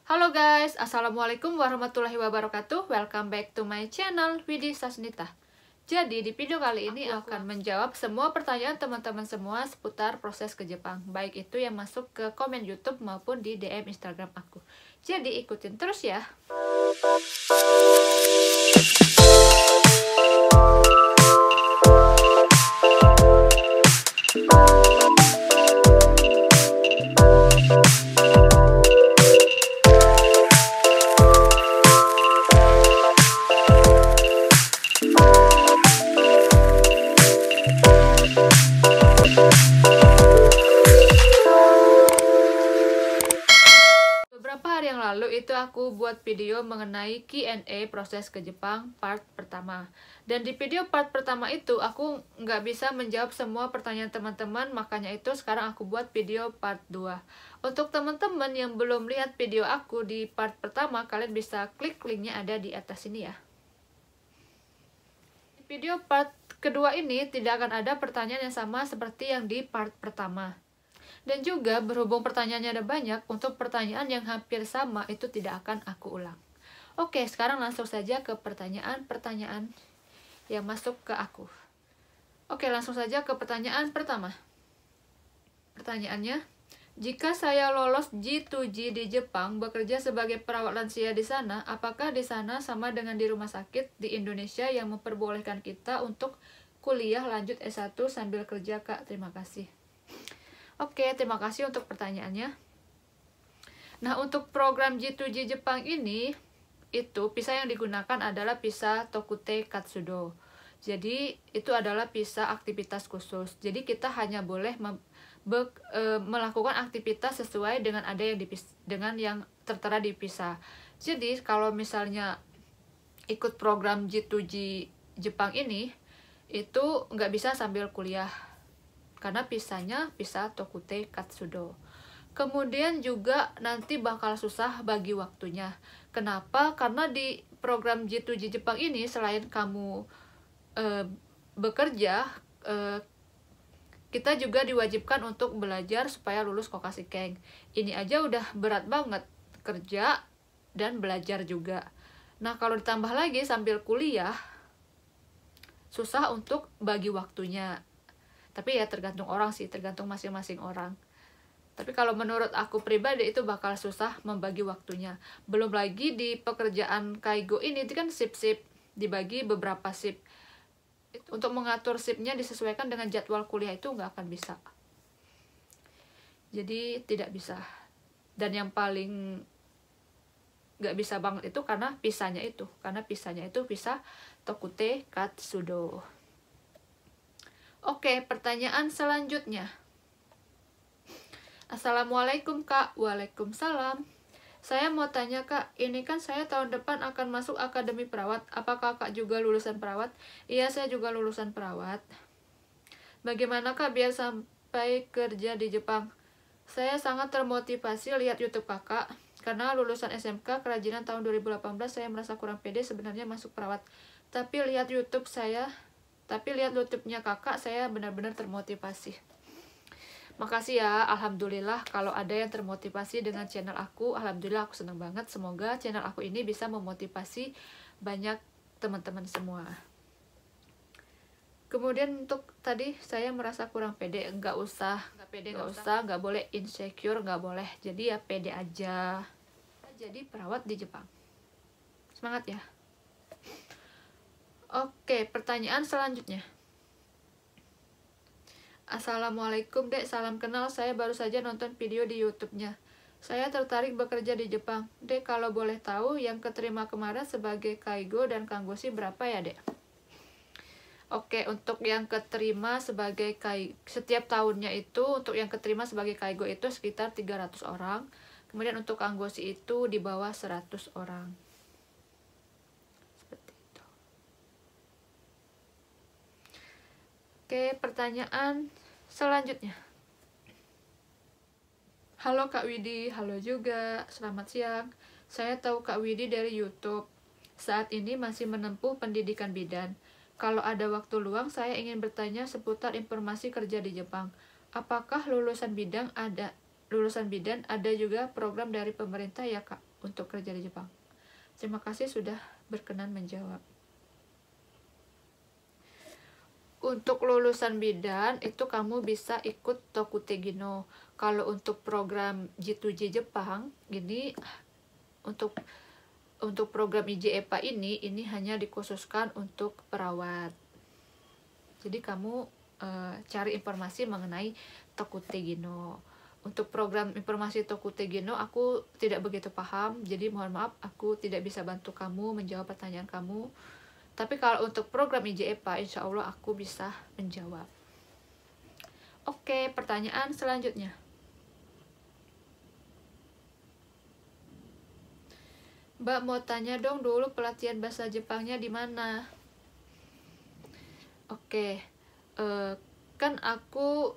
Halo guys, Assalamualaikum warahmatullahi wabarakatuh. Welcome back to my channel, Widi Sasnita. Jadi di video kali ini aku akan menjawab semua pertanyaan teman-teman semua seputar proses ke Jepang, baik itu yang masuk ke komen YouTube maupun di DM Instagram aku. Jadi ikutin terus ya. Beberapa hari yang lalu itu aku buat video mengenai Q&A proses ke Jepang part pertama. Dan di video part pertama itu aku nggak bisa menjawab semua pertanyaan teman-teman, makanya itu sekarang aku buat video part 2. Untuk teman-teman yang belum lihat video aku di part pertama, kalian bisa klik linknya ada di atas sini ya. Di video part kedua ini tidak akan ada pertanyaan yang sama seperti yang di part pertama. Dan juga berhubung pertanyaannya ada banyak, untuk pertanyaan yang hampir sama itu tidak akan aku ulang. Oke, sekarang langsung saja ke pertanyaan-pertanyaan yang masuk ke aku. Oke, langsung saja ke pertanyaan pertama. Pertanyaannya, jika saya lolos J2J di Jepang, bekerja sebagai perawat lansia di sana, apakah di sana sama dengan di rumah sakit di Indonesia yang memperbolehkan kita untuk kuliah lanjut S1 sambil kerja, Kak? Terima kasih. Oke, terima kasih untuk pertanyaannya. Nah, untuk program J2J Jepang ini, itu visa yang digunakan adalah visa Tokute Katsudo. Jadi, itu adalah visa aktivitas khusus. Jadi, kita hanya boleh melakukan aktivitas sesuai dengan dengan yang tertera di visa. Jadi, kalau misalnya ikut program J2J Jepang ini, itu nggak bisa sambil kuliah. Karena visanya visa Tokute Katsudo. Kemudian juga nanti bakal susah bagi waktunya. Kenapa? Karena di program J2J Jepang ini selain kamu bekerja, kita juga diwajibkan untuk belajar supaya lulus Kokasikeng. Ini aja udah berat banget, kerja dan belajar juga. Nah, kalau ditambah lagi sambil kuliah, susah untuk bagi waktunya. Tapi ya tergantung orang sih, tergantung masing-masing orang. Tapi kalau menurut aku pribadi itu bakal susah membagi waktunya. Belum lagi di pekerjaan Kaigo ini itu kan sip-sip, dibagi beberapa sip. Untuk mengatur sipnya disesuaikan dengan jadwal kuliah itu nggak akan bisa. Jadi tidak bisa. Dan yang paling nggak bisa banget itu karena visanya itu. Karena visanya itu visa Tokute Katsudo. Oke, pertanyaan selanjutnya. Assalamualaikum Kak. Waalaikumsalam. Saya mau tanya Kak, ini kan saya tahun depan akan masuk akademi perawat. Apakah Kak juga lulusan perawat? Iya, saya juga lulusan perawat. Bagaimana Kak biar sampai kerja di Jepang? Saya sangat termotivasi lihat YouTube Kakak. Karena lulusan SMK kerajinan tahun 2018 saya merasa kurang pede sebenarnya masuk perawat. Tapi lihat YouTube-nya kakak, saya benar-benar termotivasi. Makasih ya, alhamdulillah kalau ada yang termotivasi dengan channel aku. Alhamdulillah, aku senang banget. Semoga channel aku ini bisa memotivasi banyak teman-teman semua. Kemudian untuk tadi saya merasa kurang pede, nggak boleh insecure, nggak boleh. Jadi ya pede aja. Jadi perawat di Jepang. Semangat ya. Oke, pertanyaan selanjutnya. Assalamualaikum Dek, salam kenal. Saya baru saja nonton video di YouTube-nya. Saya tertarik bekerja di Jepang. Dek, kalau boleh tahu yang keterima kemarin sebagai Kaigo dan Kanggoshi berapa ya Dek? Oke, untuk yang keterima sebagai Kaigo, setiap tahunnya itu untuk yang keterima sebagai Kaigo itu sekitar 300 orang. Kemudian untuk Kanggoshi itu di bawah 100 orang. Oke, pertanyaan selanjutnya. Halo Kak Widi, halo juga, selamat siang. Saya tahu Kak Widi dari YouTube. Saat ini masih menempuh pendidikan bidan. Kalau ada waktu luang, saya ingin bertanya seputar informasi kerja di Jepang. Apakah lulusan bidan ada juga program dari pemerintah ya Kak? untuk kerja di Jepang? Terima kasih sudah berkenan menjawab. Untuk lulusan bidan itu kamu bisa ikut Tokutegino. Kalau untuk program J2J Jepang gini, untuk program IJEPA ini hanya dikhususkan untuk perawat. Jadi kamu cari informasi mengenai Tokutegino. Untuk program informasi Tokutegino aku tidak begitu paham, jadi mohon maaf aku tidak bisa bantu kamu menjawab pertanyaan kamu. Tapi kalau untuk program IJEPA, insya Allah aku bisa menjawab. Oke, pertanyaan selanjutnya. Mbak mau tanya dong dulu pelatihan bahasa Jepangnya di mana? Oke, kan aku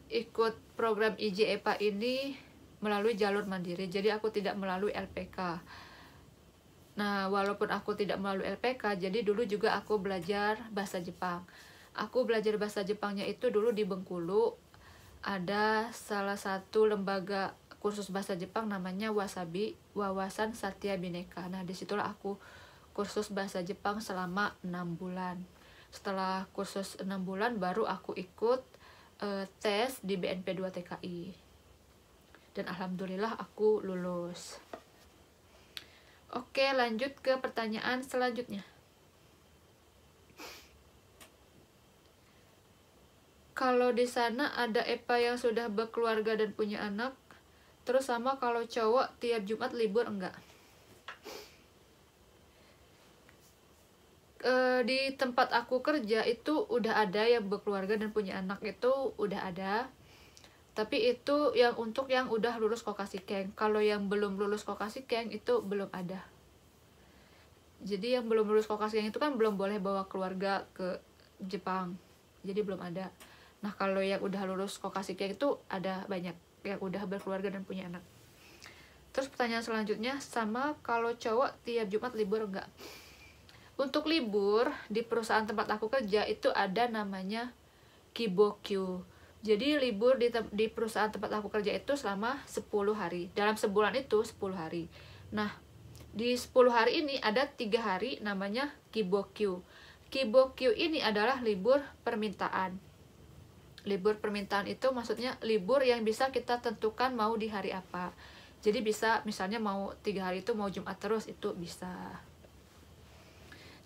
ikut program IJEPA ini melalui jalur mandiri, jadi aku tidak melalui LPK. Nah, walaupun aku tidak melalui LPK, jadi dulu juga aku belajar bahasa Jepang. Aku belajar bahasa Jepangnya itu dulu di Bengkulu. Ada salah satu lembaga kursus bahasa Jepang namanya Wasabi, Wawasan Satya Bhinneka. Nah, disitulah aku kursus bahasa Jepang selama 6 bulan. Setelah kursus 6 bulan, baru aku ikut tes di BNP 2 TKI. Dan alhamdulillah aku lulus. Oke, lanjut ke pertanyaan selanjutnya. Kalau di sana ada EPA yang sudah berkeluarga dan punya anak, terus sama kalau cowok tiap Jumat libur enggak? Di tempat aku kerja itu udah ada yang berkeluarga dan punya anak, itu udah ada. Tapi itu yang untuk yang udah lulus Kokashikeng. Kalau yang belum lulus Kokashikeng itu belum ada. Jadi yang belum lulus Kokashikeng itu kan belum boleh bawa keluarga ke Jepang. Jadi belum ada. Nah, kalau yang udah lulus Kokashikeng itu ada banyak yang udah berkeluarga dan punya anak. Terus pertanyaan selanjutnya, sama kalau cowok tiap Jumat libur enggak? Untuk libur di perusahaan tempat aku kerja itu ada namanya Kibokyu. Jadi libur di perusahaan tempat aku kerja itu selama 10 hari. Dalam sebulan itu 10 hari. Nah, di 10 hari ini ada 3 hari namanya Kibokyu. Kibokyu ini adalah libur permintaan. Libur permintaan itu maksudnya libur yang bisa kita tentukan mau di hari apa. Jadi bisa misalnya mau 3 hari itu mau Jumat terus, itu bisa.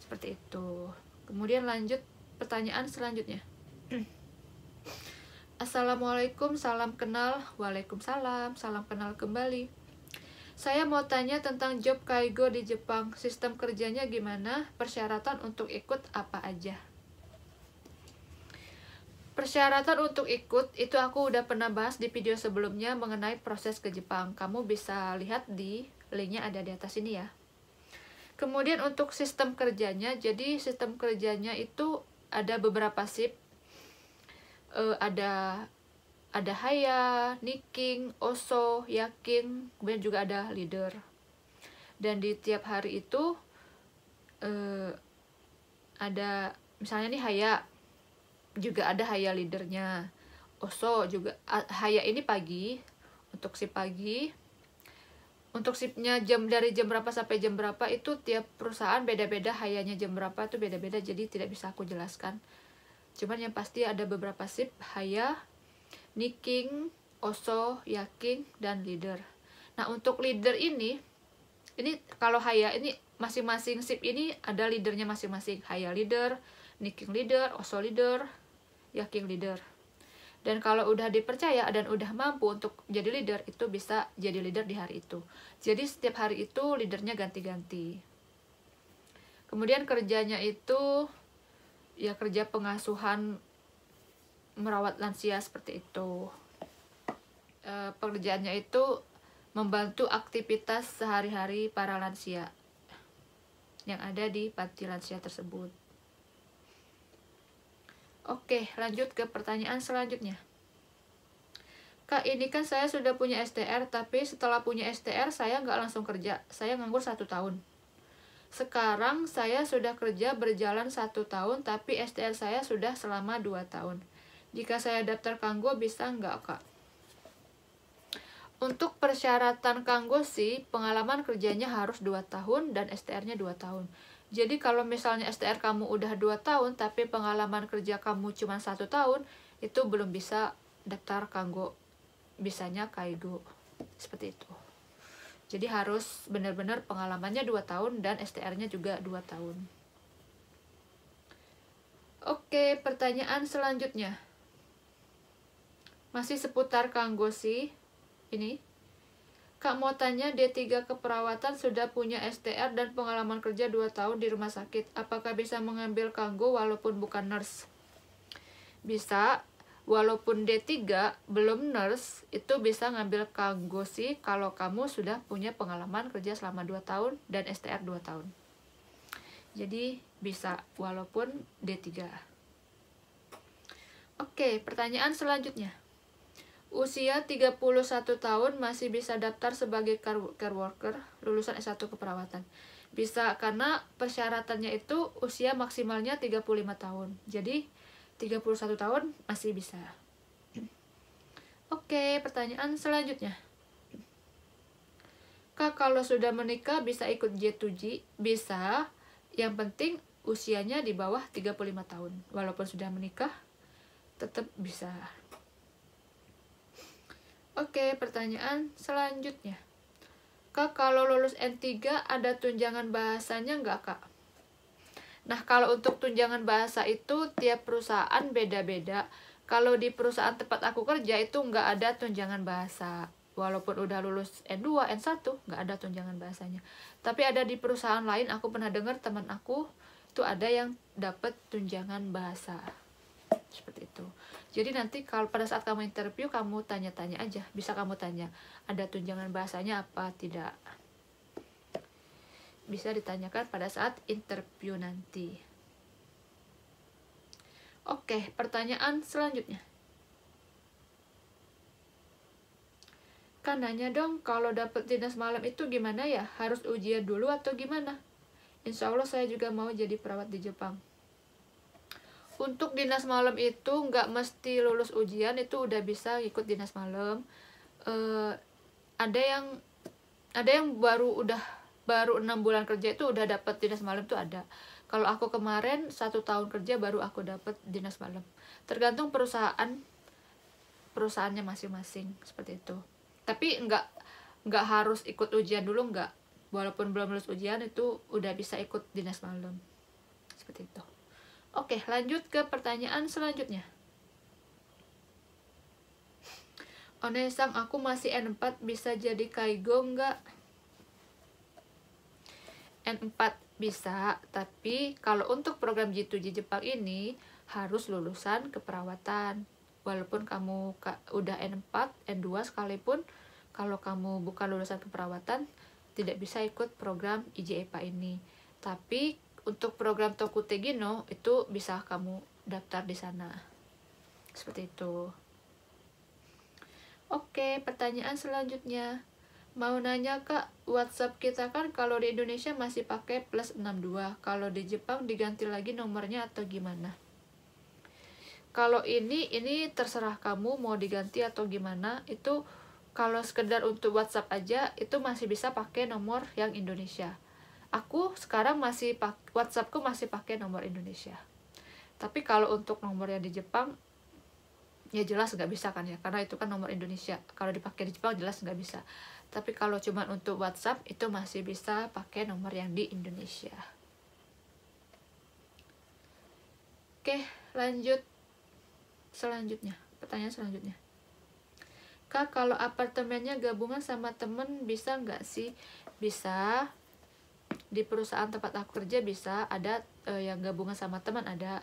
Seperti itu. Kemudian lanjut pertanyaan selanjutnya. Assalamualaikum, salam kenal. Waalaikumsalam, salam kenal kembali. Saya mau tanya tentang job kaigo di Jepang. Sistem kerjanya gimana? Persyaratan untuk ikut apa aja? Persyaratan untuk ikut itu aku udah pernah bahas di video sebelumnya mengenai proses ke Jepang. Kamu bisa lihat di linknya ada di atas ini ya. Kemudian untuk sistem kerjanya, jadi sistem kerjanya itu ada beberapa shift. Ada Haya, Niking, Oso, Yakin, kemudian juga ada leader. Dan di tiap hari itu ada misalnya nih Haya, juga ada Haya leadernya. Oso juga, Haya ini pagi, untuk shift pagi. Untuk shiftnya dari jam berapa sampai jam berapa itu tiap perusahaan beda-beda, Hayanya jam berapa itu beda-beda, jadi tidak bisa aku jelaskan. Cuman yang pasti ada beberapa shift, Haya, Niking, Oso, Yakin, dan leader. Nah, untuk leader ini kalau Haya ini masing-masing shift ini ada leadernya masing-masing. Haya leader, Niking leader, Oso leader, Yakin leader. Dan kalau udah dipercaya dan udah mampu untuk jadi leader, itu bisa jadi leader di hari itu. Jadi setiap hari itu leadernya ganti-ganti. Kemudian kerjanya itu ya kerja pengasuhan, merawat lansia seperti itu. Pekerjaannya itu membantu aktivitas sehari-hari para lansia yang ada di panti lansia tersebut. Oke, lanjut ke pertanyaan selanjutnya. Kak, ini kan saya sudah punya STR, tapi setelah punya STR saya nggak langsung kerja. Saya nganggur 1 tahun. Sekarang saya sudah kerja berjalan 1 tahun, tapi STR saya sudah selama 2 tahun. Jika saya daftar kanggo bisa nggak, Kak? Untuk persyaratan kanggo si, pengalaman kerjanya harus 2 tahun dan STR-nya 2 tahun. Jadi kalau misalnya STR kamu udah 2 tahun tapi pengalaman kerja kamu cuma 1 tahun, itu belum bisa daftar kanggo bisanya kaigo. Seperti itu. Jadi harus benar-benar pengalamannya 2 tahun dan STR-nya juga 2 tahun. Oke, pertanyaan selanjutnya. Masih seputar kanggo si. Ini. Kak mau tanya, D3 keperawatan sudah punya STR dan pengalaman kerja 2 tahun di rumah sakit. Apakah bisa mengambil kanggo walaupun bukan nurse? Bisa. Walaupun D3 belum nurse, itu bisa ngambil kanggo sih kalau kamu sudah punya pengalaman kerja selama 2 tahun dan STR 2 tahun. Jadi bisa walaupun D3. Oke, pertanyaan selanjutnya. Usia 31 tahun masih bisa daftar sebagai care worker lulusan S1 keperawatan. Bisa karena persyaratannya itu usia maksimalnya 35 tahun. Jadi 31 tahun masih bisa. Oke, pertanyaan selanjutnya. Kak, kalau sudah menikah bisa ikut J2J? Bisa. Yang penting usianya di bawah 35 tahun. Walaupun sudah menikah, tetap bisa. Oke, pertanyaan selanjutnya. Kak, kalau lulus N3 ada tunjangan bahasanya nggak, Kak? Nah, kalau untuk tunjangan bahasa itu tiap perusahaan beda-beda. Kalau di perusahaan tempat aku kerja itu nggak ada tunjangan bahasa. Walaupun udah lulus N2, N1, nggak ada tunjangan bahasanya. Tapi ada di perusahaan lain, aku pernah dengar teman aku itu ada yang dapat tunjangan bahasa. Seperti itu. Jadi nanti kalau pada saat kamu interview, kamu tanya-tanya aja. Bisa kamu tanya, ada tunjangan bahasanya apa tidak. Bisa ditanyakan pada saat interview nanti. Oke, pertanyaan selanjutnya. Kan nanya dong, kalau dapet dinas malam itu gimana ya? Harus ujian dulu atau gimana? Insya Allah saya juga mau jadi perawat di Jepang. Untuk dinas malam itu nggak mesti lulus ujian, itu udah bisa ikut dinas malam. Ada yang baru 6 bulan kerja itu udah dapat dinas malam tuh ada. Kalau aku kemarin 1 tahun kerja baru aku dapat dinas malam. Tergantung perusahaannya masing-masing seperti itu. Tapi nggak harus ikut ujian dulu, nggak. Walaupun belum lulus ujian itu udah bisa ikut dinas malam. Seperti itu. Oke, lanjut ke pertanyaan selanjutnya. Onesang, aku masih N4, bisa jadi kaigo nggak? N4 bisa, tapi kalau untuk program J2J Jepang ini harus lulusan keperawatan. Walaupun kamu udah N4, N2 sekalipun, kalau kamu bukan lulusan keperawatan, tidak bisa ikut program IJEPA ini. Tapi untuk program Tokutegino itu bisa kamu daftar di sana. Seperti itu. Oke, pertanyaan selanjutnya. Mau nanya, Kak, WhatsApp kita kan kalau di Indonesia masih pakai +62. Kalau di Jepang diganti lagi nomornya atau gimana? Kalau ini terserah kamu mau diganti atau gimana. Itu kalau sekedar untuk WhatsApp aja itu masih bisa pakai nomor yang Indonesia. Aku sekarang WhatsAppku masih pakai nomor Indonesia. Tapi kalau untuk nomor yang di Jepang, ya jelas nggak bisa kan ya, karena itu kan nomor Indonesia. Kalau dipakai di Jepang jelas nggak bisa. Tapi kalau cuma untuk WhatsApp itu masih bisa pakai nomor yang di Indonesia. Oke, lanjut selanjutnya. Pertanyaan selanjutnya. Kak, kalau apartemennya gabungan sama temen bisa nggak sih? Bisa. Di perusahaan tempat aku kerja bisa, ada yang gabungan sama teman ada.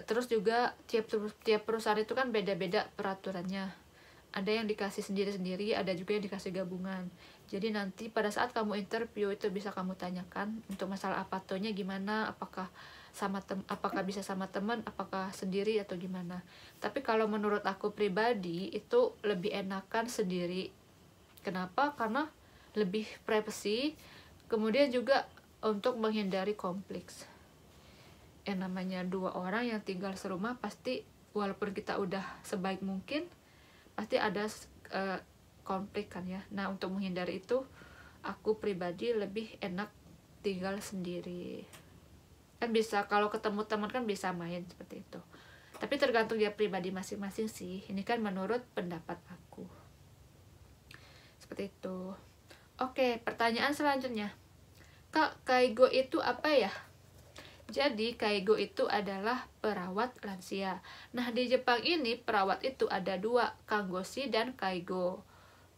Terus juga tiap perusahaan itu kan beda-beda peraturannya. Ada yang dikasih sendiri-sendiri, ada juga yang dikasih gabungan. Jadi nanti pada saat kamu interview itu bisa kamu tanyakan untuk masalah apatonya gimana, apakah bisa sama teman, apakah sendiri atau gimana. Tapi kalau menurut aku pribadi itu lebih enakan sendiri. Kenapa? Karena lebih privacy, kemudian juga untuk menghindari konflik. Yang namanya 2 orang yang tinggal serumah pasti walaupun kita udah sebaik mungkin pasti ada konflik kan ya. Nah, untuk menghindari itu aku pribadi lebih enak tinggal sendiri. Kan bisa kalau ketemu teman kan bisa main seperti itu. Tapi tergantung dia pribadi masing-masing sih. Ini kan menurut pendapat aku. Seperti itu. Oke, pertanyaan selanjutnya. Kak, Kaigo itu apa ya? Jadi, Kaigo itu adalah perawat lansia. Nah, di Jepang ini perawat itu ada dua, Kangoshi dan Kaigo.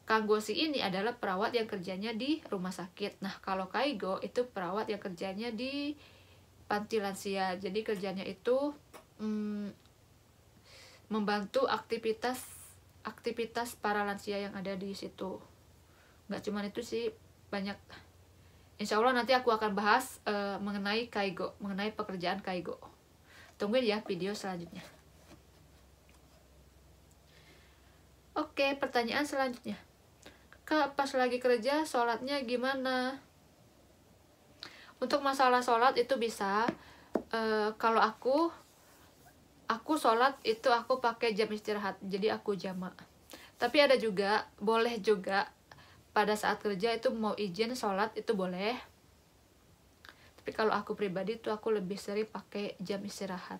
Kangoshi ini adalah perawat yang kerjanya di rumah sakit. Nah, kalau Kaigo itu perawat yang kerjanya di panti lansia. Jadi kerjanya itu membantu aktivitas para lansia yang ada di situ. Nggak cuma itu sih, banyak. Insya Allah nanti aku akan bahas mengenai Kaigo, mengenai pekerjaan Kaigo. Tungguin ya video selanjutnya. Oke, pertanyaan selanjutnya. Kak, pas lagi kerja sholatnya gimana? Untuk masalah sholat itu bisa, kalau aku sholat itu aku pakai jam istirahat, jadi aku jamak. Tapi ada juga, boleh juga pada saat kerja itu mau izin sholat itu boleh. Tapi kalau aku pribadi itu aku lebih sering pakai jam istirahat.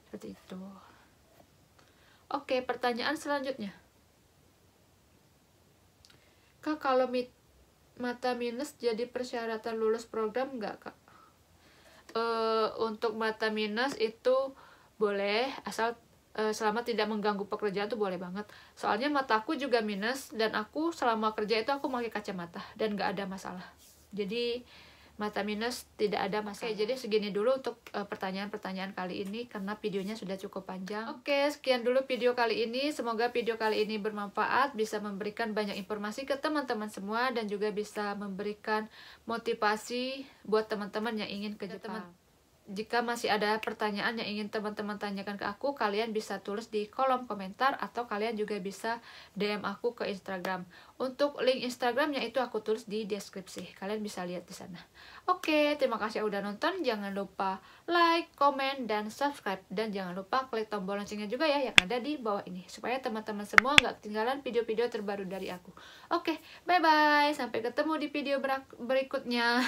Seperti itu. Oke, pertanyaan selanjutnya. Kak, kalau mata minus jadi persyaratan lulus program nggak, Kak? Untuk mata minus itu boleh, asal selama tidak mengganggu pekerjaan tuh boleh banget. Soalnya mataku juga minus dan aku selama kerja itu aku pakai kacamata dan nggak ada masalah. Jadi mata minus tidak ada masalah. Oke, jadi segini dulu untuk pertanyaan-pertanyaan kali ini karena videonya sudah cukup panjang. Oke, sekian dulu video kali ini. Semoga video kali ini bermanfaat, bisa memberikan banyak informasi ke teman-teman semua dan juga bisa memberikan motivasi buat teman-teman yang ingin ke Jepang. Jika masih ada pertanyaan yang ingin teman-teman tanyakan ke aku, kalian bisa tulis di kolom komentar atau kalian juga bisa DM aku ke Instagram. Untuk link Instagramnya itu aku tulis di deskripsi. Kalian bisa lihat di sana. Oke, terima kasih udah nonton. Jangan lupa like, komen, dan subscribe. Dan jangan lupa klik tombol loncengnya juga ya yang ada di bawah ini. Supaya teman-teman semua nggak ketinggalan video-video terbaru dari aku. Oke, bye-bye. Sampai ketemu di video berikutnya.